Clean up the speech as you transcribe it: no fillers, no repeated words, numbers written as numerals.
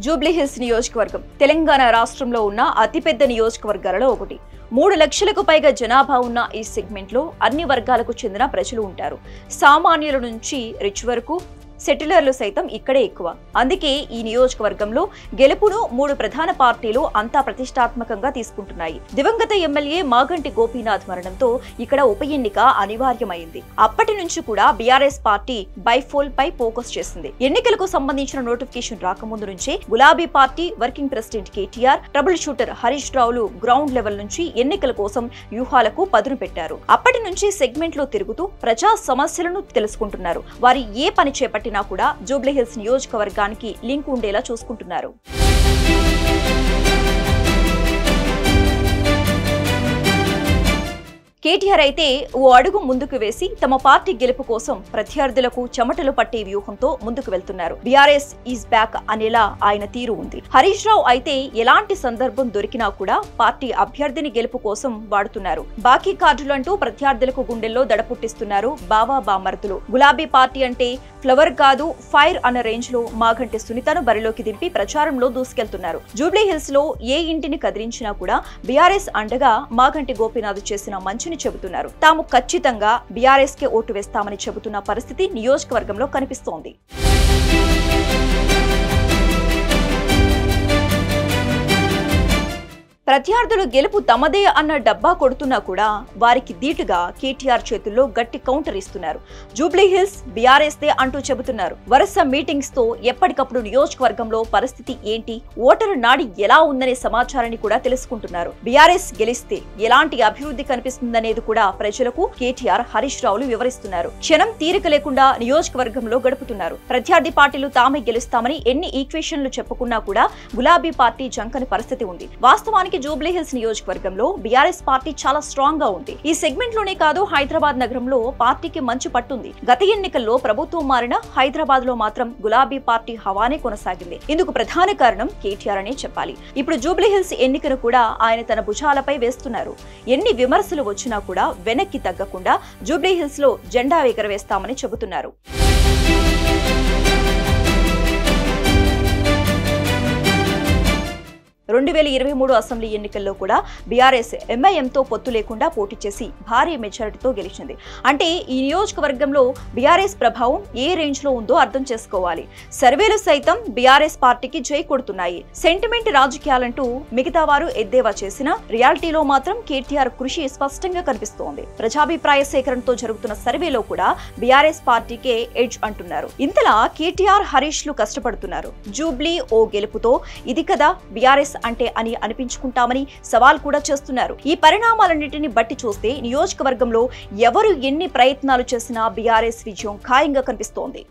జూబ్లీహిల్స్ నియోజకవర్గం తెలంగాణ రాష్ట్రంలో ఉన్న అతిపెద్ద నియోజకవర్గాలలో ఒకటి. 3 లక్షలకు పైగా జనాభా ఉన్న ఈ సెగ్మెంట్ లో అన్ని వర్గాలకు చెందిన ప్రజలు ఉంటారు. సామాన్యుల నుంచి రిచ్ వరకు సెటిలర్లు సైతం ఇక్కడే ఎక్కువ. అందుకే ఈ నియోజకవర్గంలో గెలుపును 3 ప్రధాన పార్టీలు అంతా ప్రతిష్టాత్మకంగా తీసుకుంటున్నాయి. దివంగత ఎమ్మెల్యే మాగంటి గోపీనాథ్ మరణంతో ఇక్కడ ఉప ఎన్నిక అనివార్యమైంది. అప్పటి నుంచి కూడా బీఆర్ఎస్ పార్టీ బైఫోల్ పై ఫోకస్ చేసింది. ఎన్నికలకు సంబంధించిన నోటిఫికేషన్ రాకముందు నుంచే గులాబీ party working president KTR, trouble shooter Harish రావులు గ్రౌండ్ లెవెల్ నుంచి ఎన్నికల కోసం వ్యూహాలకు పదును పెట్టారు. అప్పటి నుంచి సెగ్మెంట్ లో తిరుగుతూ ప్రజా సమస్యలను తెలుసుకుంటున్నారు. వారి ఏ పని చేపట్టిన కూడా జూబ్లీహిల్స్ నియోజకవర్గానికి లింక్ ఉండేలా చూసుకుంటున్నారు. కేటీఆర్ అయితే ఓ అడుగు ముందుకు వేసి తమ పార్టీ గెలుపు కోసం ప్రత్యర్థులకు చెమటలు పట్టే వ్యూహంతో ముందుకు వెళ్తున్నారు. బీఆర్ఎస్ ఈజ్ బ్యాక్ అనేలా ఆయన తీరు ఉంది. హరీష్ రావు అయితే ఎలాంటి సందర్భం దొరికినా కూడా పార్టీ అభ్యర్థిని గెలుపు కోసం వాడుతున్నారు. బాకీ కార్డులంటూ ప్రత్యర్థులకు గుండెల్లో దడపుట్టిస్తున్నారు బావా బామర్దులు. గులాబీ పార్టీ అంటే ఫ్లవర్ కాదు ఫైర్ అన్న రేంజ్ లో మాగంటి సునీతను బరిలోకి దింపి ప్రచారంలో దూసుకెళ్తున్నారు. జూబ్లీహిల్స్ లో ఏ ఇంటిని కదిలించినా కూడా బీఆర్ఎస్ అండగా మాగంటి గోపీనాథ్ చేసిన మంచి చెబుతున్నారు. తాము ఖచ్చితంగా బీఆర్ఎస్ కే ఓటు వేస్తామని చెబుతున్న పరిస్థితి నియోజకవర్గంలో కనిపిస్తోంది. ప్రత్యర్థులు గెలుపు తమదే అన్న డబ్బా కొడుతున్నా కూడా వారికి దీటుగా కేటీఆర్ చేతుల్లో గట్టి కౌంటర్ ఇస్తున్నారు. జూబ్లీహిల్స్ బీఆర్ఎస్ దే అంటూ చెబుతున్నారు. వరుస మీటింగ్స్ తో ఎప్పటికప్పుడు నియోజకవర్గంలో పరిస్థితి ఏంటి, ఓటరు నాడి ఎలా ఉందనే సమాచారాన్ని కూడా తెలుసుకుంటున్నారు. బీఆర్ఎస్ గెలిస్తే ఎలాంటి అభివృద్ధి కనిపిస్తుందనేది కూడా ప్రజలకు కేటీఆర్, హరీష్ రావులు వివరిస్తున్నారు. క్షణం తీరిక లేకుండా నియోజకవర్గంలో గడుపుతున్నారు. ప్రత్యర్థి పార్టీలు తామే గెలుస్తామని ఎన్ని ఈక్వేషన్లు చెప్పుకున్నా కూడా గులాబీ పార్టీ జంకని పరిస్థితి ఉంది. వాస్తవానికి జూబ్లీహిల్స్ నియోజకవర్గంలో బీఆర్ఎస్ పార్టీ చాలా స్ట్రాంగ్ గా ఉంది. ఈ సెగ్మెంట్ లోనే కాదు హైదరాబాద్ నగరంలో పార్టీకి మంచి పట్టుంది. గత ఎన్నికల్లో ప్రభుత్వం మారిన హైదరాబాద్ లో మాత్రం గులాబీ పార్టీ హవానే కొనసాగింది. ఇందుకు ప్రధాన కారణం కేటీఆర్ అనే చెప్పాలి. ఇప్పుడు జూబ్లీహిల్స్ ఎన్నికను కూడా ఆయన తన భుజాలపై వేస్తున్నారు. ఎన్ని విమర్శలు వచ్చినా కూడా వెనక్కి తగ్గకుండా జూబ్లీహిల్స్ లో జెండా ఎగరవేస్తామని చెబుతున్నారు. 2023 అసెంబ్లీ ఎన్నికల్లో కూడా బీఆర్ఎస్ ఎంఐఎంతో పొత్తు లేకుండా పోటీ చేసి భారీ మెజారిటీతో గెలిచింది. అంటే ఈ నియోజకవర్గంలో బీఆర్ఎస్ ప్రభావం ఏ రేంజ్ లో ఉందో అర్థం చేసుకోవాలి. సర్వేలు సైతం బీఆర్ఎస్ పార్టీకి జై కొడుతున్నాయి. సెంటిమెంట్ రాజకీయాలంటూ మిగతా వారు ఎద్దేవా చేసిన రియాలిటీలో మాత్రం కేటీఆర్ కృషి స్పష్టంగా కనిపిస్తోంది. ప్రజాభిప్రాయ సేకరణతో జరుగుతున్న సర్వేలో కూడా బీఆర్ఎస్ పార్టీకే ఎడ్జ్ అంటున్నారు. ఇంతలా కేటీఆర్, హరీష్ లు కష్టపడుతున్నారు. జూబ్లీ ఓ గెలుపుతో ఇది కదా బీఆర్ఎస్ అంటే అని అనిపించుకుంటామని సవాల్ కూడా చేస్తున్నారు. ఈ పరిణామాలన్నింటినీ బట్టి చూస్తే నియోజకవర్గంలో ఎవరు ఎన్ని ప్రయత్నాలు చేసినా బీఆర్ఎస్ విజయం ఖాయంగా కనిపిస్తోంది.